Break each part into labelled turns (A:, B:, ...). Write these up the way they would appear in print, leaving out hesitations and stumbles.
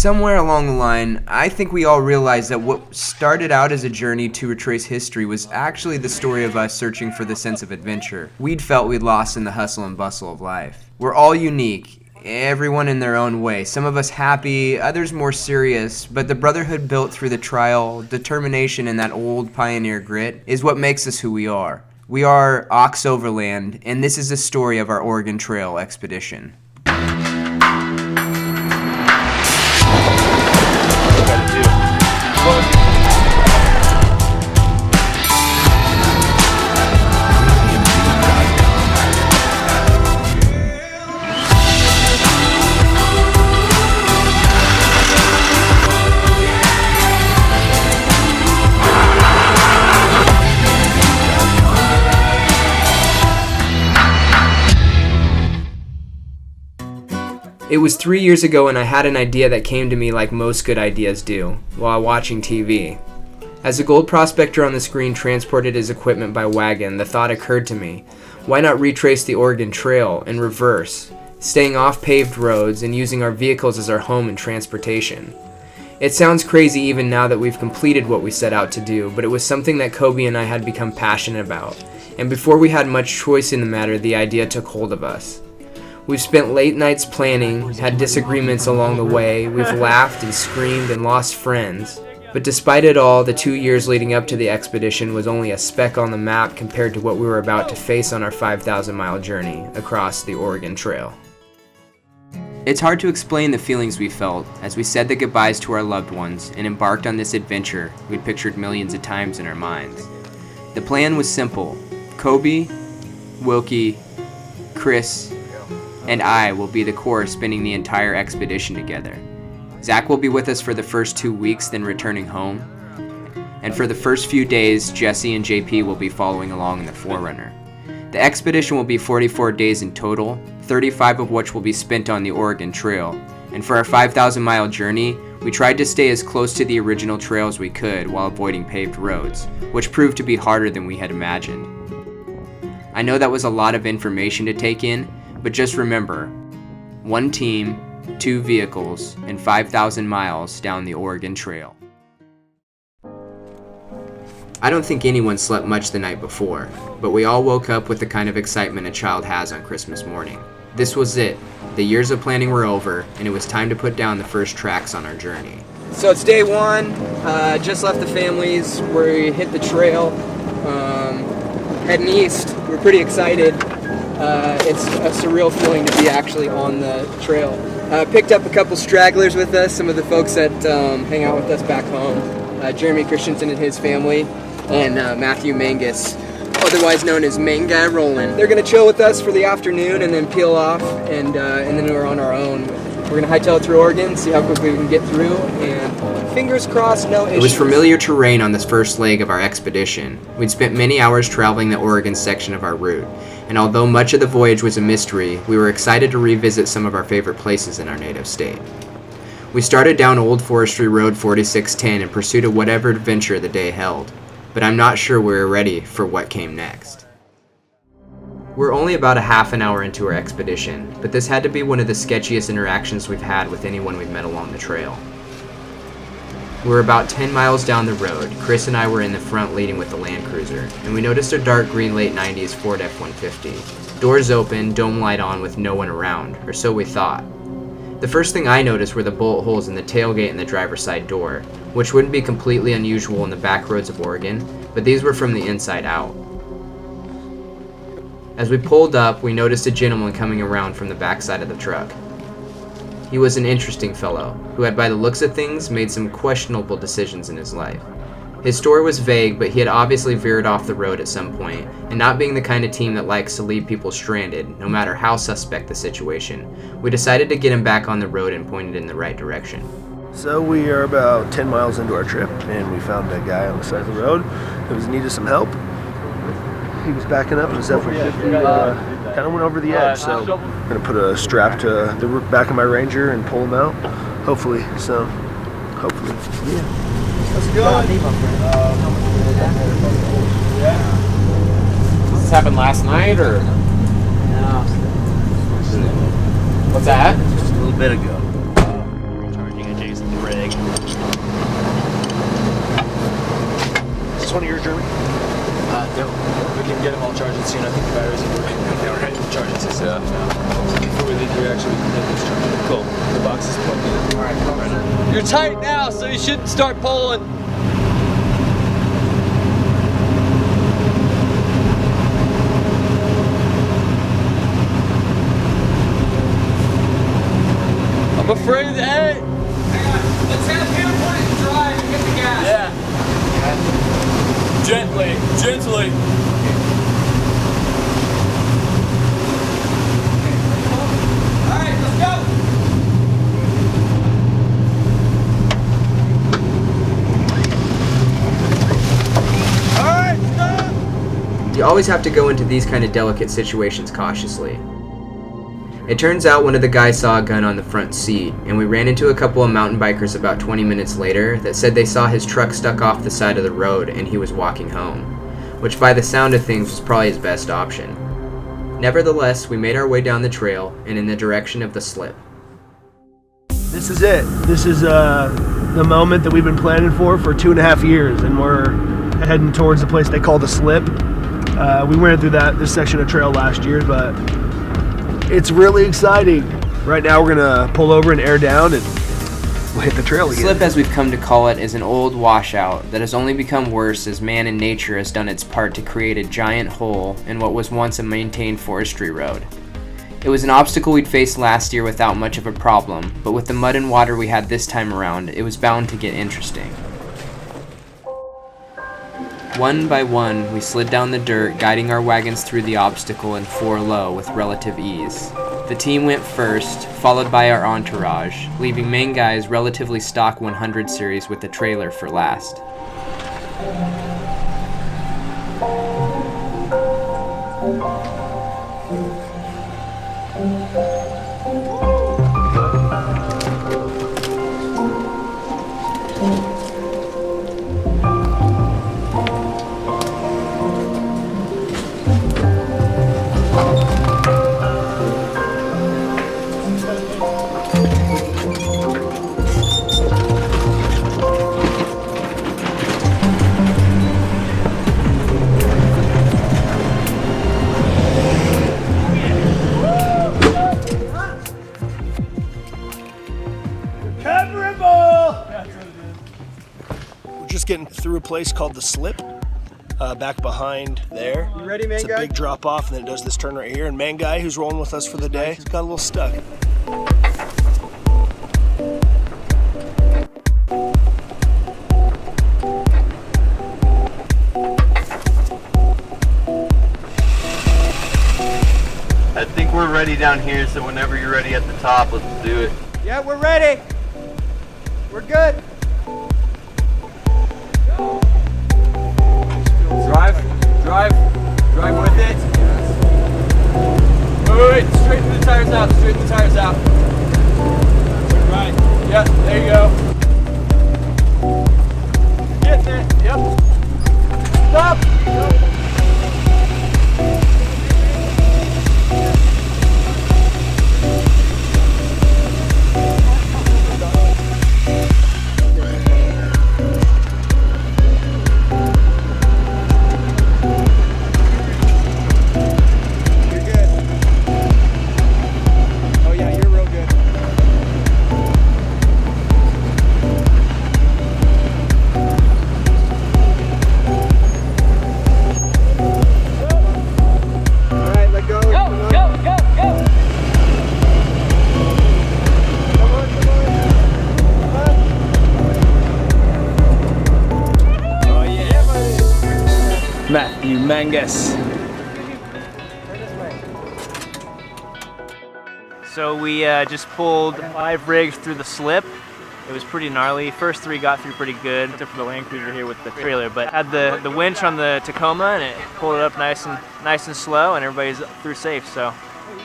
A: Somewhere along the line, I think we all realized that what started out as a journey to retrace history was actually the story of us searching for the sense of adventure we'd felt we'd lost in the hustle and bustle of life. We're all unique, everyone in their own way. Some of us happy, others more serious, but the brotherhood built through the trial, determination, and that old pioneer grit is what makes us who we are. We are Ox Overland, and this is the story of our Oregon Trail expedition. It was 3 years ago and I had an idea that came to me like most good ideas do, while watching TV. As a gold prospector on the screen transported his equipment by wagon, the thought occurred to me, why not retrace the Oregon Trail in reverse, staying off paved roads and using our vehicles as our home and transportation? It sounds crazy even now that we've completed what we set out to do, but it was something that Kobe and I had become passionate about, and before we had much choice in the matter, the idea took hold of us. We've spent late nights planning, had disagreements along the way, we've laughed and screamed and lost friends. But despite it all, the 2 years leading up to the expedition was only a speck on the map compared to what we were about to face on our 5,000-mile journey across the Oregon Trail. It's hard to explain the feelings we felt as we said the goodbyes to our loved ones and embarked on this adventure we'd pictured millions of times in our minds. The plan was simple. Kobe, Wilkie, Chris, and I will be the core spending the entire expedition together. Zach will be with us for the first 2 weeks, then returning home. And for the first few days, Jesse and JP will be following along in the Forerunner. The expedition will be 44 days in total, 35 of which will be spent on the Oregon Trail. And for our 5,000-mile journey, we tried to stay as close to the original trail as we could while avoiding paved roads, which proved to be harder than we had imagined. I know that was a lot of information to take in, but just remember, 1 team, 2 vehicles, and 5,000 miles down the Oregon Trail. I don't think anyone slept much the night before, but we all woke up with the kind of excitement a child has on Christmas morning. This was it. The years of planning were over, and it was time to put down the first tracks on our journey. So it's day 1, just left the families, we hit the trail, heading east. We're pretty excited. It's a surreal feeling to be actually on the trail. Picked up a couple stragglers with us, some of the folks that hang out with us back home. Jeremy Christensen and his family, and Matthew Mangus, otherwise known as Manga Roland. They're going to chill with us for the afternoon and then peel off, and then we're on our own. We're going to hightail through Oregon, see how quickly we can get through, and fingers crossed, no issues. It was familiar terrain on this first leg of our expedition. We'd spent many hours traveling the Oregon section of our route, and although much of the voyage was a mystery, we were excited to revisit some of our favorite places in our native state. We started down Old Forestry Road 4610 in pursuit of whatever adventure the day held, but I'm not sure we were ready for what came next. We're only about a half an hour into our expedition, but this had to be one of the sketchiest interactions we've had with anyone we've met along the trail. We were about 10 miles down the road. Chris and I were in the front leading with the Land Cruiser, and we noticed a dark green late 90s Ford F-150. Doors open, dome light on with no one around, or so we thought. The first thing I noticed were the bullet holes in the tailgate and the driver's side door, which wouldn't be completely unusual in the back roads of Oregon, but these were from the inside out. As we pulled up, we noticed a gentleman coming around from the backside of the truck. He was an interesting fellow, who had by the looks of things made some questionable decisions in his life. His story was vague, but he had obviously veered off the road at some point, and not being the kind of team that likes to leave people stranded, no matter how suspect the situation, we decided to get him back on the road and pointed in the right direction.
B: So we are about 10 miles into our trip, and we found a guy on the side of the road that was needed some help. He was backing up, and his F-150 kind of went over the edge, so I'm going to put a strap to the back of my Ranger and pull him out, hopefully, yeah.
C: Let's go. Did this happen last night, or? No. What's that?
D: Just a little bit ago.
E: Charging adjacent.
B: one of your German?
D: No. We can get them all charged soon. I think the batteries are working. All right. Charging system. Yeah. Before we leave here, actually, we can get this charged. Cool. The box is plugged in. All right. You're tight now, so you should start pulling. I'm afraid that.
C: Let's have him put it in drive and get the gas.
D: Yeah. Gently, gently.
C: All right, let's go.
D: All right, stop.
A: You always have to go into these kind of delicate situations cautiously. It turns out one of the guys saw a gun on the front seat, and we ran into a couple of mountain bikers about 20 minutes later that said they saw his truck stuck off the side of the road and he was walking home, which by the sound of things was probably his best option. Nevertheless, we made our way down the trail and in the direction of the slip.
B: This is it. This is the moment that we've been planning for 2.5 years, and we're heading towards the place they call the slip. We went through this section of trail last year, but it's really exciting. Right now we're gonna pull over and air down and we'll hit the trail again.
A: Slip, as we've come to call it, is an old washout that has only become worse as man and nature has done its part to create a giant hole in what was once a maintained forestry road. It was an obstacle we'd faced last year without much of a problem, but with the mud and water we had this time around, it was bound to get interesting. One by one, we slid down the dirt, guiding our wagons through the obstacle in 4 low with relative ease. The team went first, followed by our entourage, leaving main guy's relatively stock 100 series with the trailer for last.
B: Just getting through a place called the Slip, back behind there.
E: You ready, man
B: It's a
E: guy?
B: big drop off, and then it does this turn right here. And man guy, who's rolling with us for the day, got a little stuck.
F: I think we're ready down here, so whenever you're ready at the top, let's do it.
E: Yeah, we're ready. We're good.
D: Drive with it. Wait, straighten the tires out, Right, yeah, there you go. Get it, yep. Stop. Matthew Mangus.
G: So we just pulled 5 rigs through the slip. It was pretty gnarly. First 3 got through pretty good, except for the Land Cruiser here with the trailer. But had the winch on the Tacoma, and it pulled it up nice and slow, and everybody's through safe. So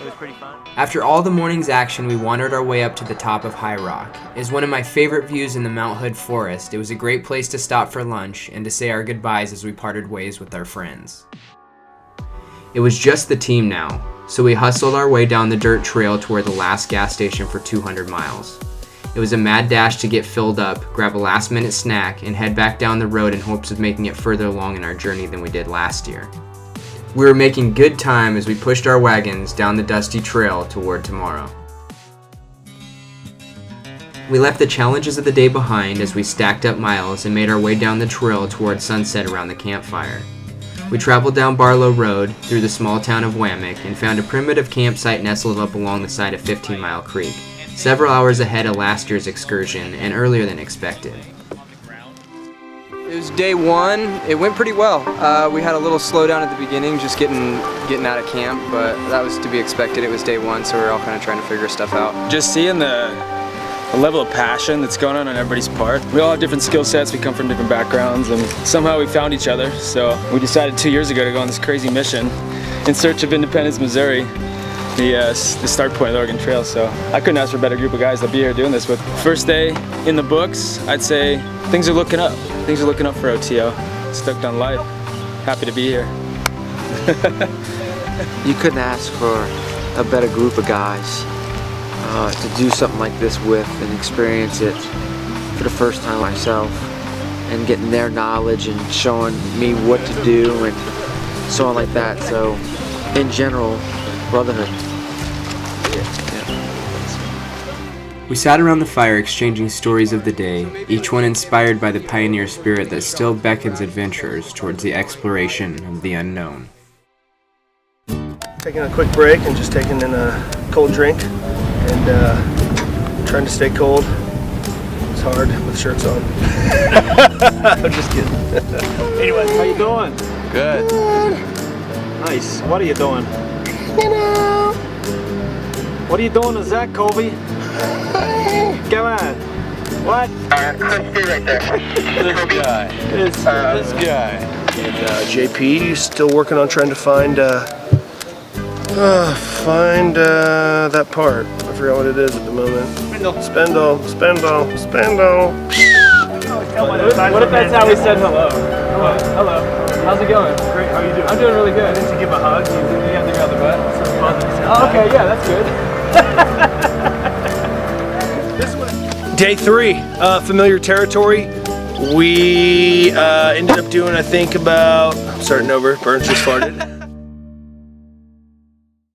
G: it was pretty fun.
A: After all the morning's action, we wandered our way up to the top of High Rock. It is one of my favorite views in the Mount Hood forest. It was a great place to stop for lunch and to say our goodbyes as we parted ways with our friends. It was just the team now, so we hustled our way down the dirt trail toward the last gas station for 200 miles. It was a mad dash to get filled up, grab a last-minute snack, and head back down the road in hopes of making it further along in our journey than we did last year. We were making good time as we pushed our wagons down the dusty trail toward tomorrow. We left the challenges of the day behind as we stacked up miles and made our way down the trail toward sunset around the campfire. We traveled down Barlow Road through the small town of Wamick and found a primitive campsite nestled up along the side of 15 Mile Creek, several hours ahead of last year's excursion and earlier than expected.
H: It was day one. It went pretty well. We had a little slowdown at the beginning, just getting out of camp, but that was to be expected. It was day one, so we were all kind of trying to figure stuff out.
D: Just seeing the level of passion that's going on everybody's part. We all have different skill sets, we come from different backgrounds, and somehow we found each other. So we decided 2 years ago to go on this crazy mission in search of Independence, Missouri, the start point of the Oregon Trail. So I couldn't ask for a better group of guys to be here doing this with. First day in the books, I'd say things are looking up. Things are looking up for OTO. Stoked on life. Happy to be here.
I: You couldn't ask for a better group of guys to do something like this with and experience it for the first time myself, and getting their knowledge and showing me what to do and so on like that. So in general, brotherhood.
A: We sat around the fire exchanging stories of the day, each one inspired by the pioneer spirit that still beckons adventurers towards the exploration of the unknown.
B: Taking a quick break and just taking in a cold drink and trying to stay cold. It's hard with shirts on. I'm just kidding.
E: Anyway, how you doing?
F: Good.
E: Nice. What are you doing?
I: You know.
E: What are you doing to Zach, Colby? Come on. What?
F: Stay right there. This guy. This guy.
B: And JP still working on trying to find that part. I forgot what it is at the moment. Spindle.
G: What if that's how we said hello? Hello. How's it going? Great. How are you doing? I'm doing really good. Did you give a hug? You have to go on the butt? Oh, okay, yeah, that's good.
B: Day 3, familiar territory. We ended up doing, I think, about, I'm starting over, Burns just farted.